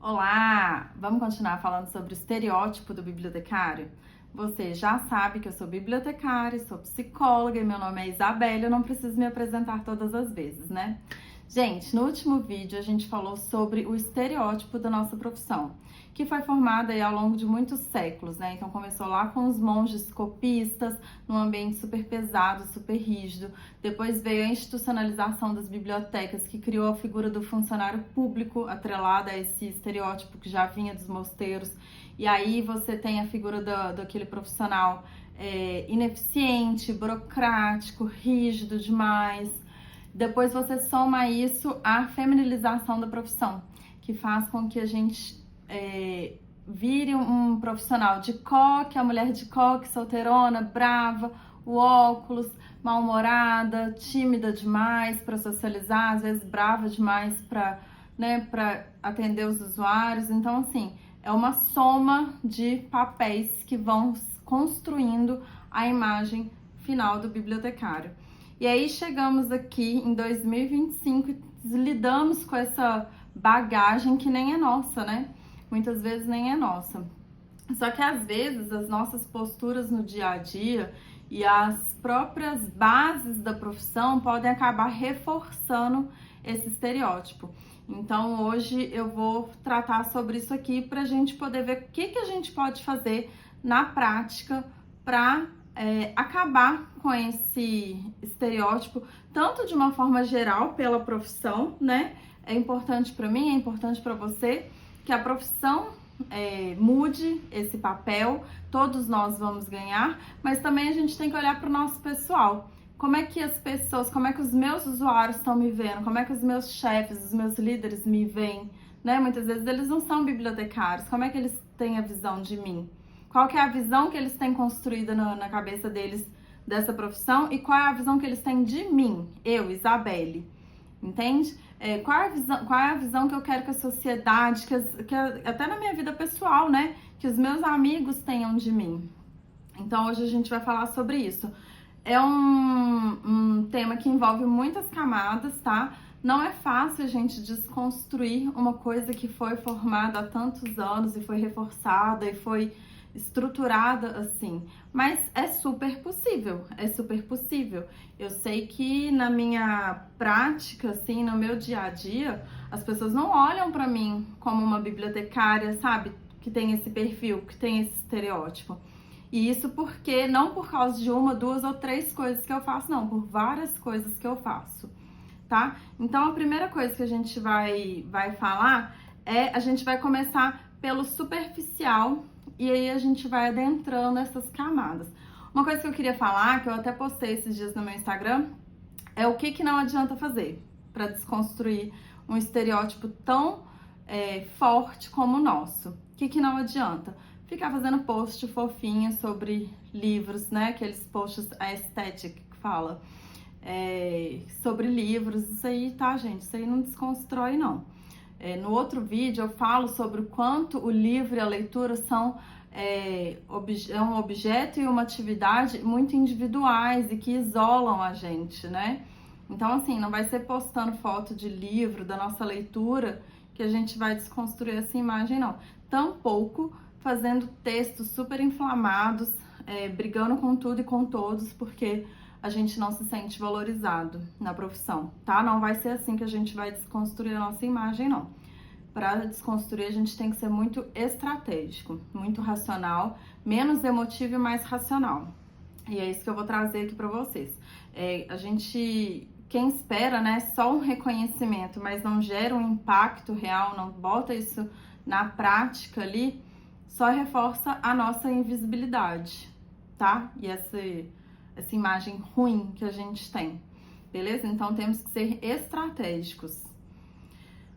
Olá! Vamos continuar falando sobre o estereótipo do bibliotecário? Você já sabe que eu sou bibliotecária, sou psicóloga e meu nome é Isabelle, eu não preciso me apresentar todas as vezes, né? Gente, no último vídeo a gente falou sobre o estereótipo da nossa profissão, que foi formada aí ao longo de muitos séculos, né? Então começou lá com os monges copistas, num ambiente super pesado, super rígido. Depois veio a institucionalização das bibliotecas, que criou a figura do funcionário público atrelada a esse estereótipo que já vinha dos mosteiros. E aí você tem a figura daquele profissional ineficiente, burocrático, rígido demais. Depois você soma isso à feminilização da profissão, que faz com que a gente vire um profissional de coque, a mulher de coque, solteirona, brava, o óculos, mal-humorada, tímida demais para socializar, às vezes brava demais para atender os usuários. Então, assim, é uma soma de papéis que vão construindo a imagem final do bibliotecário. E aí chegamos aqui em 2025 e lidamos com essa bagagem que nem é nossa, né? Muitas vezes nem é nossa. Só que às vezes as nossas posturas no dia a dia e as próprias bases da profissão podem acabar reforçando esse estereótipo. Então hoje eu vou tratar sobre isso aqui para a gente poder ver o que a gente pode fazer na prática para acabar com esse estereótipo, tanto de uma forma geral pela profissão, né? É importante para mim, é importante para você que a profissão mude esse papel, todos nós vamos ganhar, mas também a gente tem que olhar para o nosso pessoal. Como é que as pessoas, como é que os meus usuários estão me vendo? Como é que os meus chefes, os meus líderes me veem? Né? Muitas vezes eles não são bibliotecários, como é que eles têm a visão de mim? Qual que é a visão que eles têm construída na cabeça deles dessa profissão e qual é a visão que eles têm de mim, eu, Isabelle, entende? Qual é a visão que eu quero que a sociedade, até na minha vida pessoal, né, que os meus amigos tenham de mim. Então hoje a gente vai falar sobre isso. É um tema que envolve muitas camadas, tá? Não é fácil a gente desconstruir uma coisa que foi formada há tantos anos e foi reforçada e foi estruturada assim, mas é super possível, é super possível. Eu sei que na minha prática, assim, no meu dia a dia, as pessoas não olham para mim como uma bibliotecária, sabe, que tem esse perfil, que tem esse estereótipo. E isso porque, não por causa de uma, duas ou três coisas que eu faço, não, por várias coisas que eu faço, tá? Então a primeira coisa que a gente vai falar a gente vai começar pelo superficial e aí a gente vai adentrando essas camadas. Uma coisa que eu queria falar, que eu até postei esses dias no meu Instagram, é o que não adianta fazer para desconstruir um estereótipo tão forte como o nosso. O que não adianta? Ficar fazendo post fofinho sobre livros, né? Aqueles posts aesthetic que fala sobre livros. Isso aí, tá, gente? Isso aí não desconstrói, não. No outro vídeo eu falo sobre o quanto o livro e a leitura são um objeto e uma atividade muito individuais e que isolam a gente, né? Então, assim, não vai ser postando foto de livro, da nossa leitura, que a gente vai desconstruir essa imagem, não. Tampouco fazendo textos super inflamados, brigando com tudo e com todos, porque a gente não se sente valorizado na profissão, tá? Não vai ser assim que a gente vai desconstruir a nossa imagem, não. Para desconstruir, a gente tem que ser muito estratégico, muito racional, menos emotivo e mais racional. E é isso que eu vou trazer aqui para vocês. Quem espera, né, só um reconhecimento, mas não gera um impacto real, não bota isso na prática ali, só reforça a nossa invisibilidade, tá? E essa imagem ruim que a gente tem, beleza? Então temos que ser estratégicos.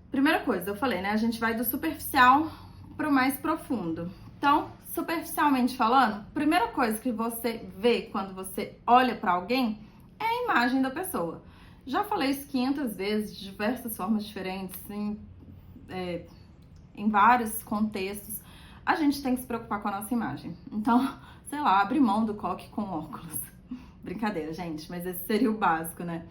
Primeira coisa, eu falei, né? A gente vai do superficial para o mais profundo. Então, superficialmente falando, primeira coisa que você vê quando você olha para alguém é a imagem da pessoa. Já falei isso 500 vezes, de diversas formas diferentes, em vários contextos. A gente tem que se preocupar com a nossa imagem. Então, sei lá, abre mão do coque com óculos. Brincadeira, gente, mas esse seria o básico, né?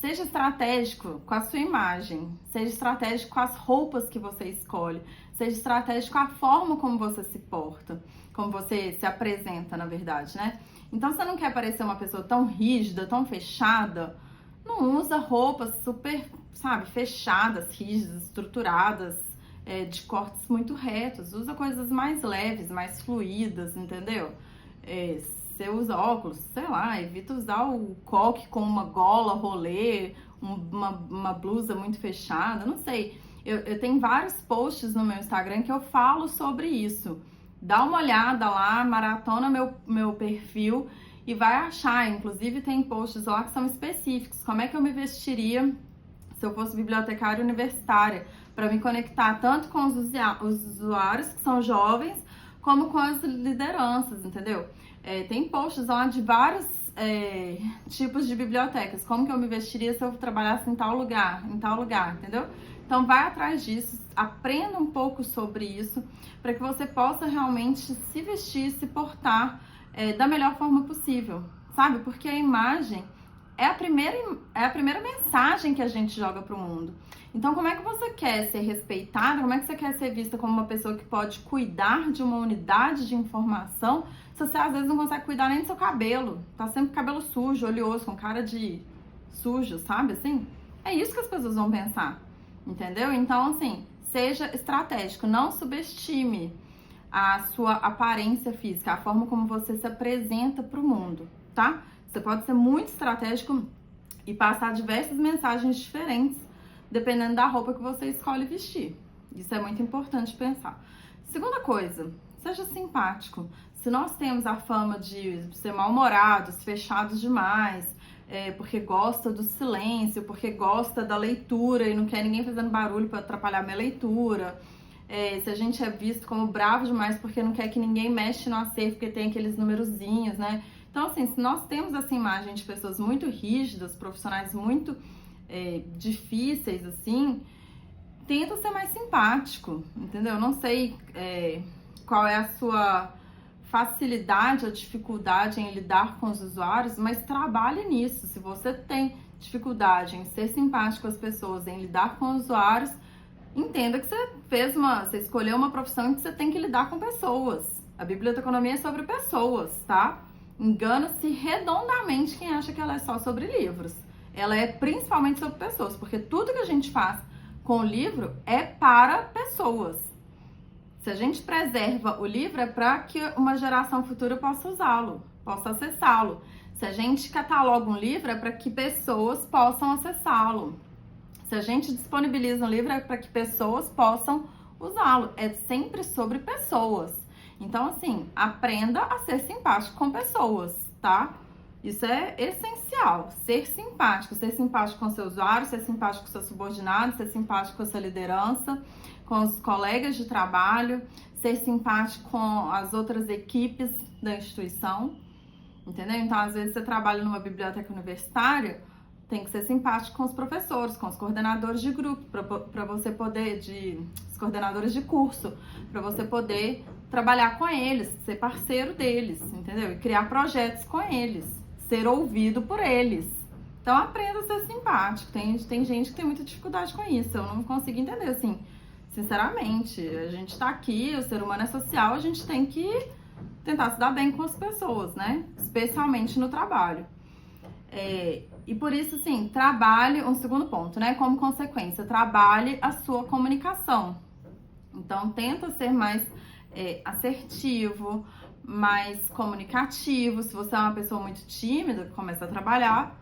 Seja estratégico com a sua imagem, seja estratégico com as roupas que você escolhe, seja estratégico com a forma como você se porta, como você se apresenta, na verdade, né? Então, você não quer parecer uma pessoa tão rígida, tão fechada, não usa roupas super, sabe, fechadas, rígidas, estruturadas, de cortes muito retos. Usa coisas mais leves, mais fluídas, entendeu? Você usa óculos, sei lá, evita usar o coque com uma gola rolê, uma blusa muito fechada, não sei. Eu tenho vários posts no meu Instagram que eu falo sobre isso. Dá uma olhada lá, maratona meu perfil e vai achar. Inclusive tem posts lá que são específicos. Como é que eu me vestiria se eu fosse bibliotecária universitária? Para me conectar tanto com os usuários que são jovens, como com as lideranças, entendeu? Tem posts lá de vários tipos de bibliotecas. Como que eu me vestiria se eu trabalhasse em tal lugar, entendeu? Então vai atrás disso, aprenda um pouco sobre isso, para que você possa realmente se vestir, se portar da melhor forma possível, sabe? Porque a imagem é a primeira mensagem que a gente joga para o mundo. Então, como é que você quer ser respeitada? Como é que você quer ser vista como uma pessoa que pode cuidar de uma unidade de informação se você às vezes não consegue cuidar nem do seu cabelo? Tá sempre com cabelo sujo, oleoso, com cara de sujo, sabe? Assim, é isso que as pessoas vão pensar, entendeu? Então, assim, seja estratégico, não subestime a sua aparência física, a forma como você se apresenta para o mundo, tá? Você pode ser muito estratégico e passar diversas mensagens diferentes, dependendo da roupa que você escolhe vestir. Isso é muito importante pensar. Segunda coisa, seja simpático. Se nós temos a fama de ser mal-humorados, fechados demais, porque gosta do silêncio, porque gosta da leitura e não quer ninguém fazendo barulho para atrapalhar a minha leitura, se a gente é visto como bravo demais porque não quer que ninguém mexe no acervo porque tem aqueles numerozinhos, né? Então, assim, se nós temos essa imagem de pessoas muito rígidas, profissionais muito difíceis, assim, tenta ser mais simpático, entendeu? Eu não sei qual é a sua facilidade ou dificuldade em lidar com os usuários, mas trabalhe nisso. Se você tem dificuldade em ser simpático com as pessoas, em lidar com os usuários, entenda que você escolheu uma profissão em que você tem que lidar com pessoas. A biblioteconomia é sobre pessoas, tá? Engana-se redondamente quem acha que ela é só sobre livros. Ela é principalmente sobre pessoas, porque tudo que a gente faz com o livro é para pessoas. Se a gente preserva o livro, é para que uma geração futura possa usá-lo, possa acessá-lo. Se a gente cataloga um livro, é para que pessoas possam acessá-lo. Se a gente disponibiliza um livro, é para que pessoas possam usá-lo. É sempre sobre pessoas. Então, assim, aprenda a ser simpático com pessoas, tá? Isso é essencial. Ser simpático com seu usuário, ser simpático com seus subordinados, ser simpático com a sua liderança, com os colegas de trabalho, ser simpático com as outras equipes da instituição, entendeu? Então, às vezes, você trabalha numa biblioteca universitária, tem que ser simpático com os professores, com os coordenadores de grupo, para você poder, os coordenadores de curso, para você poder trabalhar com eles, ser parceiro deles, entendeu? E criar projetos com eles, ser ouvido por eles. Então, aprenda a ser simpático. Tem gente que tem muita dificuldade com isso, eu não consigo entender, assim, sinceramente. A gente tá aqui, o ser humano é social, a gente tem que tentar se dar bem com as pessoas, né? Especialmente no trabalho. E por isso, assim, trabalhe, um segundo ponto, né? Como consequência, trabalhe a sua comunicação. Então, tenta ser mais assertivo, mais comunicativo. Se você é uma pessoa muito tímida, começa a trabalhar.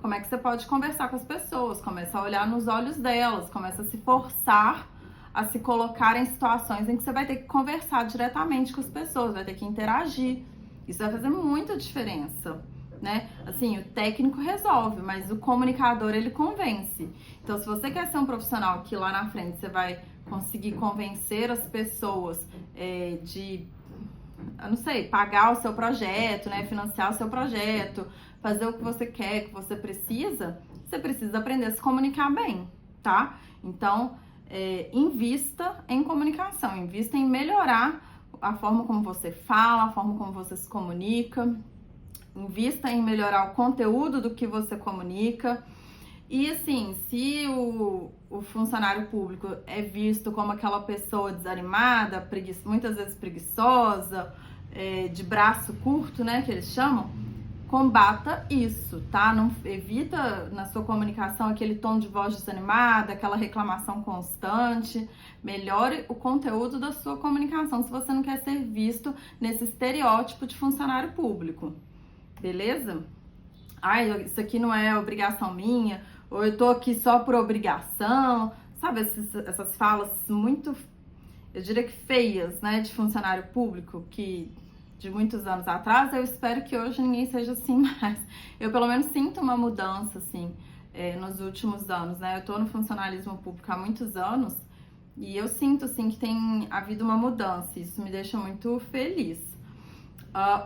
Como é que você pode conversar com as pessoas? Começa a olhar nos olhos delas, começa a se forçar a se colocar em situações em que você vai ter que conversar diretamente com as pessoas, vai ter que interagir. Isso vai fazer muita diferença, né? Assim, o técnico resolve, mas o comunicador, ele convence. Então, se você quer ser um profissional que lá na frente você vai conseguir convencer as pessoas eu não sei, pagar o seu projeto, né? Financiar o seu projeto, fazer o que você quer, que você precisa aprender a se comunicar bem, tá? Então, invista em comunicação, invista em melhorar a forma como você fala, a forma como você se comunica. invista em melhorar o conteúdo do que você comunica. E assim, se o funcionário público é visto como aquela pessoa desanimada, muitas vezes preguiçosa, de braço curto, né, que eles chamam, combata isso, tá? Não evita na sua comunicação aquele tom de voz desanimada, aquela reclamação constante. Melhore o conteúdo da sua comunicação se você não quer ser visto nesse estereótipo de funcionário público. Beleza? Ai, isso aqui não é obrigação minha, ou eu tô aqui só por obrigação, sabe? Essas falas muito, eu diria que feias, né, de funcionário público, que de muitos anos atrás, eu espero que hoje ninguém seja assim mais. Eu, pelo menos, sinto uma mudança, assim, nos últimos anos, né? Eu tô no funcionalismo público há muitos anos e eu sinto, assim, que tem havido uma mudança. Isso me deixa muito feliz.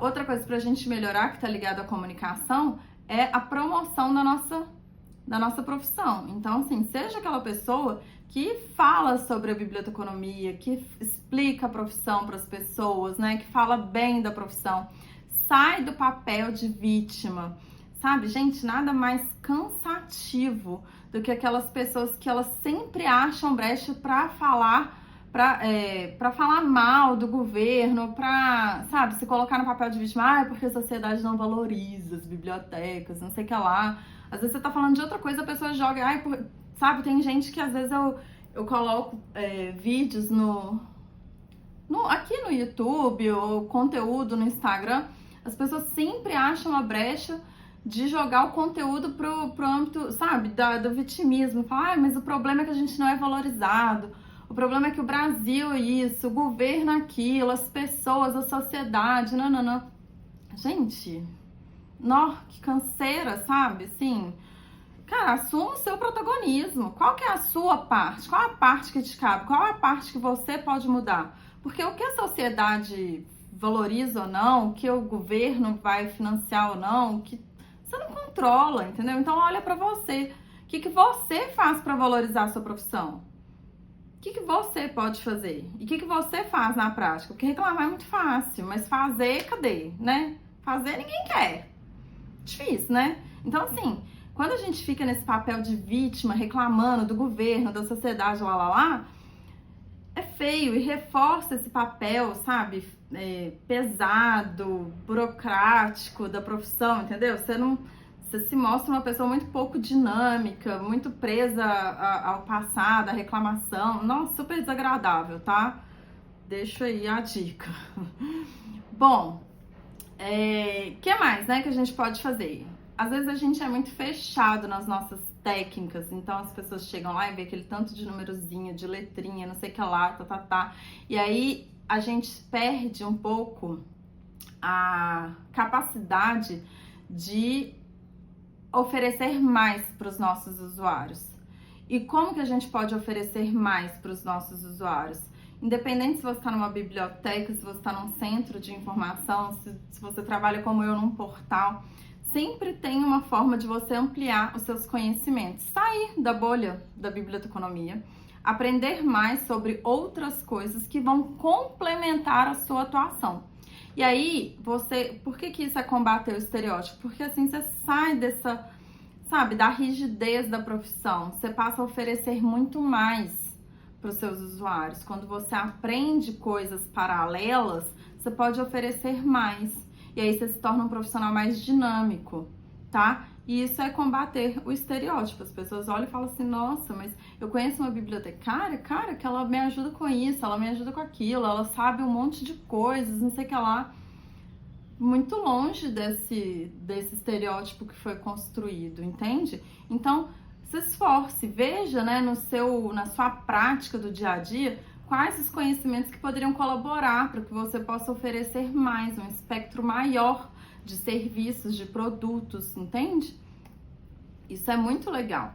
Outra coisa pra gente melhorar, que tá ligado à comunicação, é a promoção da nossa profissão. Então, assim, seja aquela pessoa que fala sobre a biblioteconomia, que explica a profissão para as pessoas, né? Que fala bem da profissão. Sai do papel de vítima, sabe? Gente, nada mais cansativo do que aquelas pessoas que elas sempre acham brecha para falar, para falar mal do governo, para, sabe, se colocar no papel de vítima. Porque a sociedade não valoriza as bibliotecas, não sei o que lá. Às vezes você tá falando de outra coisa, a pessoa joga, sabe, tem gente que às vezes eu coloco vídeos aqui no YouTube ou conteúdo no Instagram, as pessoas sempre acham a brecha de jogar o conteúdo pro âmbito, sabe, do vitimismo. Falar, mas o problema é que a gente não é valorizado, o problema é que o Brasil é isso, o governo é aquilo, as pessoas, a sociedade, não. Gente, que canseira, sabe? Assim, cara, assuma o seu protagonismo. Qual que é a sua parte? Qual a parte que te cabe? Qual é a parte que você pode mudar? Porque o que a sociedade valoriza ou não, o que o governo vai financiar ou não, que você não controla, entendeu? Então olha pra você. O que você faz pra valorizar a sua profissão? O que você pode fazer? E o que você faz na prática? Porque reclamar é muito fácil, mas fazer, cadê, né? Fazer ninguém quer. Difícil, né? Então, assim, quando a gente fica nesse papel de vítima, reclamando do governo, da sociedade, é feio e reforça esse papel, sabe? Pesado, burocrático da profissão, entendeu? Você se mostra uma pessoa muito pouco dinâmica, muito presa ao passado, à reclamação. Nossa, super desagradável, tá? Deixo aí a dica. Bom, que mais, né, que a gente pode fazer? Às vezes a gente é muito fechado nas nossas técnicas, então as pessoas chegam lá e vê aquele tanto de numerozinho, de letrinha, não sei o que lá, e aí a gente perde um pouco a capacidade de oferecer mais para os nossos usuários. E como que a gente pode oferecer mais para os nossos usuários? Independente se você está numa biblioteca, se você está num centro de informação, se você trabalha como eu num portal, sempre tem uma forma de você ampliar os seus conhecimentos, sair da bolha da biblioteconomia, aprender mais sobre outras coisas que vão complementar a sua atuação. E aí, por que isso é combater o estereótipo? Porque assim você sai dessa, sabe, da rigidez da profissão, você passa a oferecer muito mais para os seus usuários. Quando você aprende coisas paralelas, você pode oferecer mais. E aí você se torna um profissional mais dinâmico, tá? E isso é combater o estereótipo. As pessoas olham e falam assim, nossa, mas eu conheço uma bibliotecária, cara, que ela me ajuda com isso, ela me ajuda com aquilo, ela sabe um monte de coisas, não sei o que lá. Muito longe desse estereótipo que foi construído, entende? Então, se esforce, veja, né, na sua prática do dia a dia, quais os conhecimentos que poderiam colaborar para que você possa oferecer mais, um espectro maior de serviços, de produtos, entende? Isso é muito legal.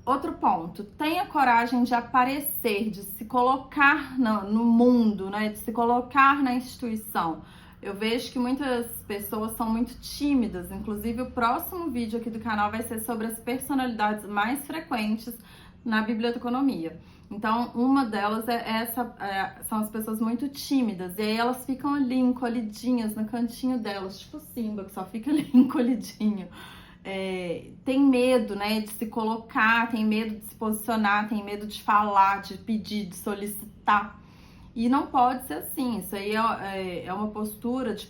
Outro ponto, tenha coragem de aparecer, de se colocar no mundo, né, de se colocar na instituição. Eu vejo que muitas pessoas são muito tímidas, inclusive o próximo vídeo aqui do canal vai ser sobre as personalidades mais frequentes na biblioteconomia. Então, uma delas são as pessoas muito tímidas, e aí elas ficam ali encolhidinhas no cantinho delas, tipo Simba, que só fica ali encolhidinho. Tem medo, né, de se colocar, tem medo de se posicionar, tem medo de falar, de pedir, de solicitar. E não pode ser assim, isso aí é uma postura de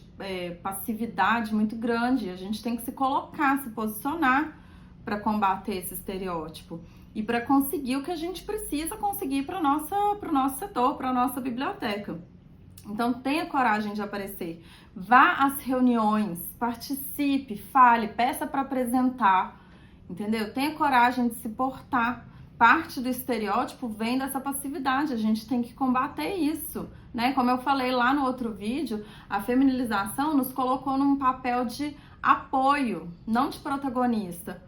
passividade muito grande. A gente tem que se colocar, se posicionar para combater esse estereótipo e para conseguir o que a gente precisa conseguir para o nosso setor, para a nossa biblioteca. Então, tenha coragem de aparecer. Vá às reuniões, participe, fale, peça para apresentar, entendeu? Tenha coragem de se portar. Parte do estereótipo vem dessa passividade, a gente tem que combater isso, né? Como eu falei lá no outro vídeo, a feminilização nos colocou num papel de apoio, não de protagonista.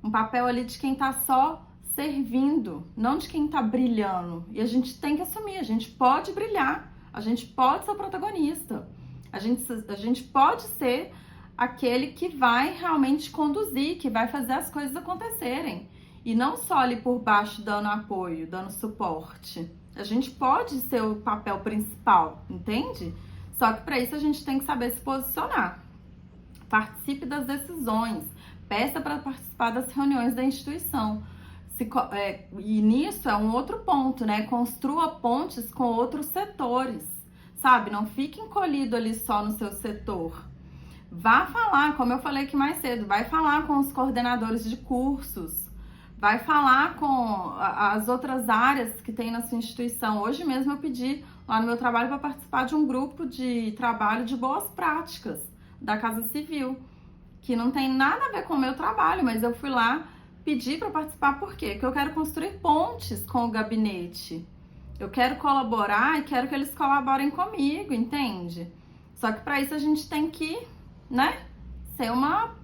Um papel ali de quem tá só servindo, não de quem tá brilhando. E a gente tem que assumir, a gente pode brilhar, a gente pode ser o protagonista, a gente pode ser aquele que vai realmente conduzir, que vai fazer as coisas acontecerem. E não só ali por baixo dando apoio, dando suporte. A gente pode ser o papel principal, entende? Só que para isso a gente tem que saber se posicionar. Participe das decisões, peça para participar das reuniões da instituição. E nisso é um outro ponto, né? Construa pontes com outros setores, sabe? Não fique encolhido ali só no seu setor. Vá falar, como eu falei aqui mais cedo, vai falar com os coordenadores de cursos, vai falar com as outras áreas que tem na sua instituição. Hoje mesmo eu pedi lá no meu trabalho para participar de um grupo de trabalho de boas práticas da Casa Civil, que não tem nada a ver com o meu trabalho, mas eu fui lá pedir para participar. Por quê? Porque eu quero construir pontes com o gabinete. Eu quero colaborar e quero que eles colaborem comigo, entende? Só que para isso a gente tem que, né, ser uma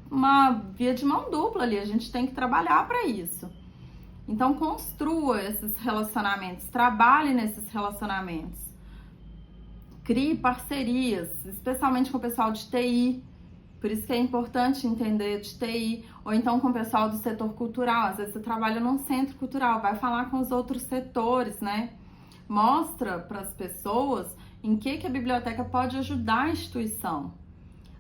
via de mão dupla ali, a gente tem que trabalhar para isso. Então, construa esses relacionamentos, trabalhe nesses relacionamentos, crie parcerias, especialmente com o pessoal de TI, por isso que é importante entender de TI, ou então com o pessoal do setor cultural. Às vezes você trabalha num centro cultural, vai falar com os outros setores, né? Mostra para as pessoas em que a biblioteca pode ajudar a instituição.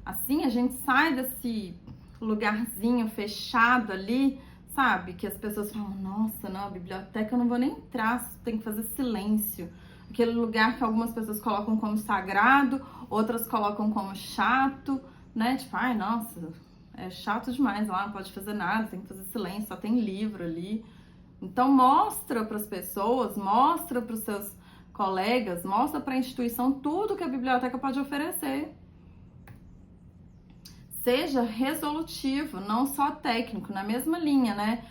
Assim a gente sai desse lugarzinho fechado ali, sabe? Que as pessoas falam, nossa, não, a biblioteca eu não vou nem entrar, tem que fazer silêncio. Aquele lugar que algumas pessoas colocam como sagrado, outras colocam como chato, né? Tipo, ai, nossa, é chato demais lá, não pode fazer nada, tem que fazer silêncio, só tem livro ali. Então mostra para as pessoas, mostra para os seus colegas, mostra para a instituição tudo que a biblioteca pode oferecer. Seja resolutivo, não só técnico, na mesma linha, né?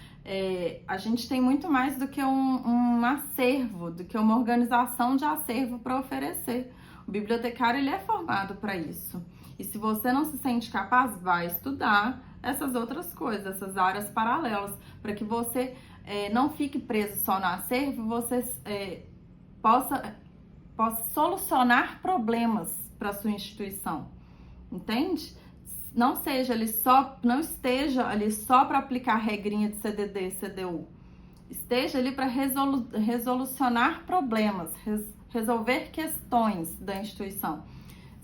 A gente tem muito mais do que um acervo, do que uma organização de acervo para oferecer. O bibliotecário, ele é formado para isso. E se você não se sente capaz, vai estudar essas outras coisas, essas áreas paralelas, para que você não fique preso só no acervo, você possa solucionar problemas para sua instituição, entende? Não esteja ali só para aplicar regrinha de CDD e CDU. Esteja ali para resolucionar problemas, resolver questões da instituição.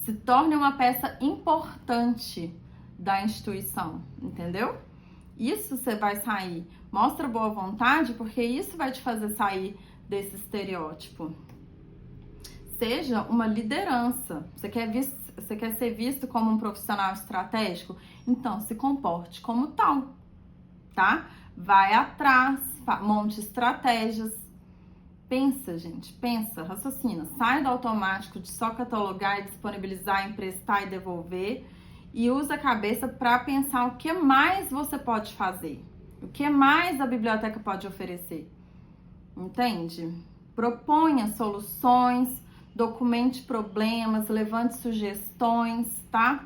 Se torne uma peça importante da instituição, entendeu? Isso você vai sair. Mostra boa vontade, porque isso vai te fazer sair desse estereótipo. Seja uma liderança. Você quer ser visto como um profissional estratégico? Então, se comporte como tal, tá? Vai atrás, monte estratégias. Pensa, gente, pensa, raciocina. Sai do automático de só catalogar e disponibilizar, emprestar e devolver. E usa a cabeça para pensar o que mais você pode fazer. O que mais a biblioteca pode oferecer. Entende? Proponha soluções, documente problemas, levante sugestões, tá?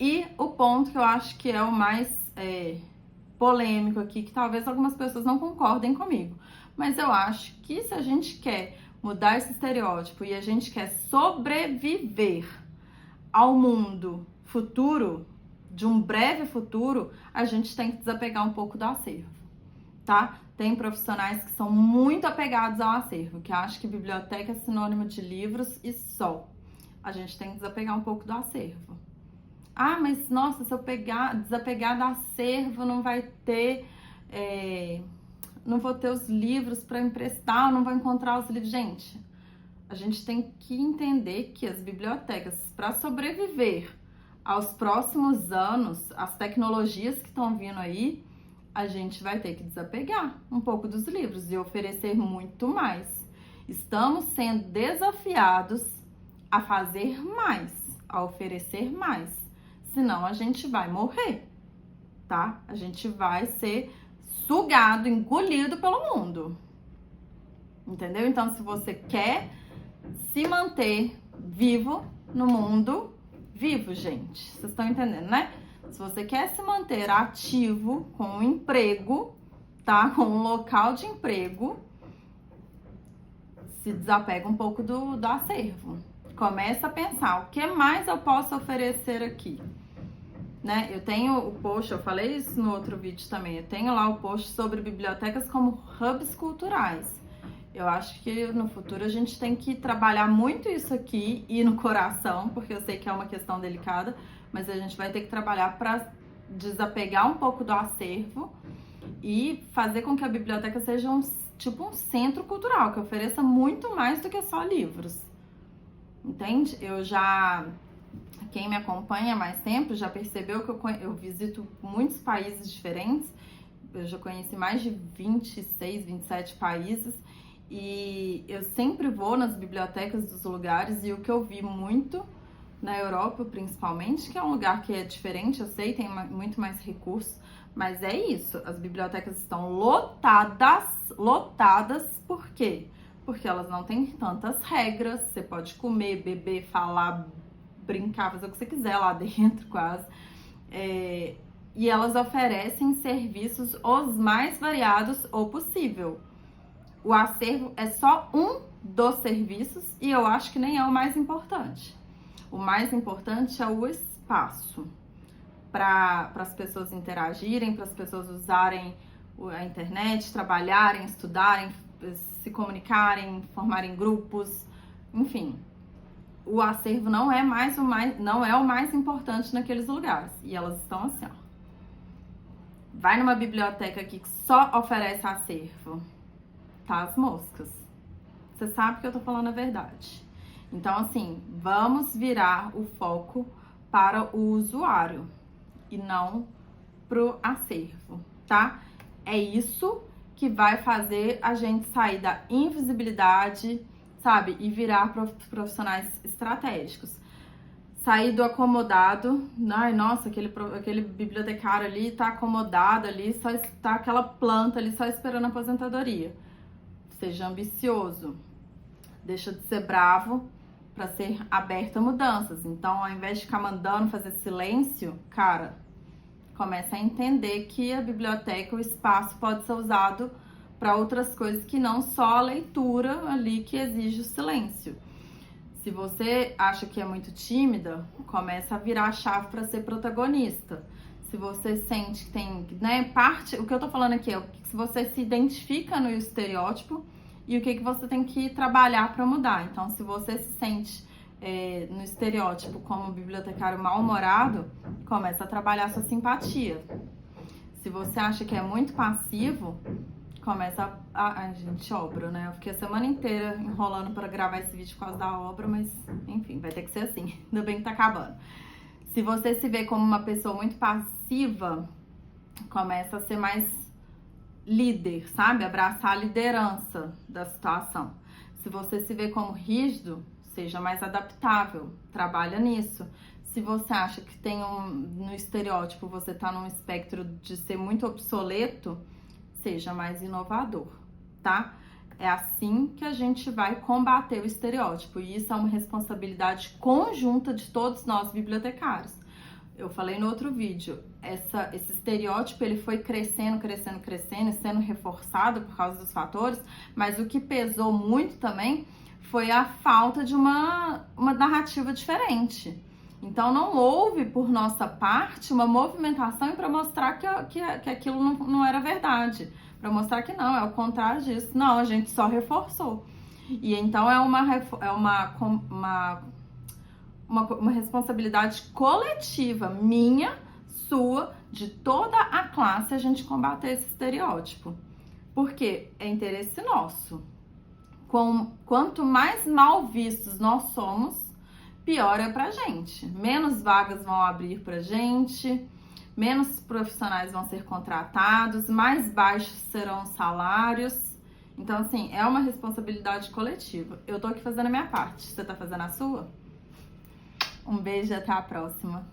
E o ponto que eu acho que é o mais polêmico aqui, que talvez algumas pessoas não concordem comigo, mas eu acho que se a gente quer mudar esse estereótipo e a gente quer sobreviver ao mundo futuro, de um breve futuro, a gente tem que desapegar um pouco do acervo, tá? Tem profissionais que são muito apegados ao acervo, que acham que biblioteca é sinônimo de livros e só. A gente tem que desapegar um pouco do acervo. Ah, mas nossa, se eu desapegar do acervo, não vai ter, não vou ter os livros para emprestar, não vou encontrar os livros. Gente, a gente tem que entender que as bibliotecas, para sobreviver aos próximos anos, as tecnologias que estão vindo aí, a gente vai ter que desapegar um pouco dos livros e oferecer muito mais. Estamos sendo desafiados a fazer mais, a oferecer mais. Senão a gente vai morrer, tá? A gente vai ser sugado, engolido pelo mundo. Entendeu? Então, se você quer se manter vivo no mundo, vivo, gente. Vocês estão entendendo, né? Se você quer se manter ativo com um emprego, tá? Com um local de emprego, se desapega um pouco do acervo. Começa a pensar, o que mais eu posso oferecer aqui? Né? Eu tenho o post, eu falei isso no outro vídeo também, eu tenho lá o post sobre bibliotecas como hubs culturais. Eu acho que no futuro a gente tem que trabalhar muito isso aqui e no coração, porque eu sei que é uma questão delicada, mas a gente vai ter que trabalhar para desapegar um pouco do acervo e fazer com que a biblioteca seja um centro cultural, que ofereça muito mais do que só livros. Entende? Quem me acompanha há mais tempo já percebeu que eu visito muitos países diferentes. Eu já conheci mais de 26, 27 países e eu sempre vou nas bibliotecas dos lugares e o que eu vi muito na Europa, principalmente, que é um lugar que é diferente, eu sei, tem muito mais recursos, mas é isso, as bibliotecas estão lotadas, por quê? Porque elas não têm tantas regras, você pode comer, beber, falar, brincar, fazer o que você quiser lá dentro, quase. E elas oferecem serviços os mais variados ou possível. O acervo é só um dos serviços e eu acho que nem é o mais importante. O mais importante é o espaço para as pessoas interagirem, para as pessoas usarem a internet, trabalharem, estudarem, se comunicarem, formarem grupos, enfim. O acervo não é o mais importante naqueles lugares. E elas estão assim, ó. Vai numa biblioteca aqui que só oferece acervo. Tá as moscas. Você sabe que eu tô falando a verdade. Então, assim, vamos virar o foco para o usuário e não pro acervo, tá? É isso que vai fazer a gente sair da invisibilidade, sabe? E virar profissionais estratégicos. Sair do acomodado, ai, nossa, aquele bibliotecário ali tá acomodado ali, só está aquela planta ali só esperando a aposentadoria. Seja ambicioso, deixa de ser bravo para ser aberto a mudanças. Então, ao invés de ficar mandando fazer silêncio, cara, começa a entender que a biblioteca, o espaço pode ser usado para outras coisas que não só a leitura ali que exige o silêncio. Se você acha que é muito tímida, começa a virar a chave para ser protagonista. Se você sente que tem, né, o que eu tô falando aqui é se você se identifica no estereótipo e o que você tem que trabalhar para mudar. Então, se você se sente no estereótipo como bibliotecário mal-humorado, começa a trabalhar sua simpatia. Se você acha que é muito passivo, começa gente, obra, né? Eu fiquei a semana inteira enrolando para gravar esse vídeo por causa da obra, mas enfim, vai ter que ser assim. Ainda bem que tá acabando. Se você se vê como uma pessoa muito passiva, começa a ser mais líder, sabe? Abraçar a liderança da situação. Se você se vê como rígido, seja mais adaptável, trabalha nisso. Se você acha que tem no estereótipo, você tá num espectro de ser muito obsoleto, seja mais inovador, tá? É assim que a gente vai combater o estereótipo, e isso é uma responsabilidade conjunta de todos nós bibliotecários. Eu falei no outro vídeo, esse estereótipo ele foi crescendo, sendo reforçado por causa dos fatores, mas o que pesou muito também foi a falta de uma narrativa diferente. Então não houve, por nossa parte, uma movimentação para mostrar que aquilo não era verdade. para mostrar que não, é o contrário disso. Não, a gente só reforçou. E então é uma responsabilidade coletiva, minha, sua, de toda a classe, a gente combater esse estereótipo. Porque é interesse nosso. Quanto mais mal vistos nós somos, pior é pra gente. Menos vagas vão abrir pra gente, menos profissionais vão ser contratados, mais baixos serão os salários. Então, assim, é uma responsabilidade coletiva. Eu tô aqui fazendo a minha parte. Você tá fazendo a sua? Um beijo e até a próxima.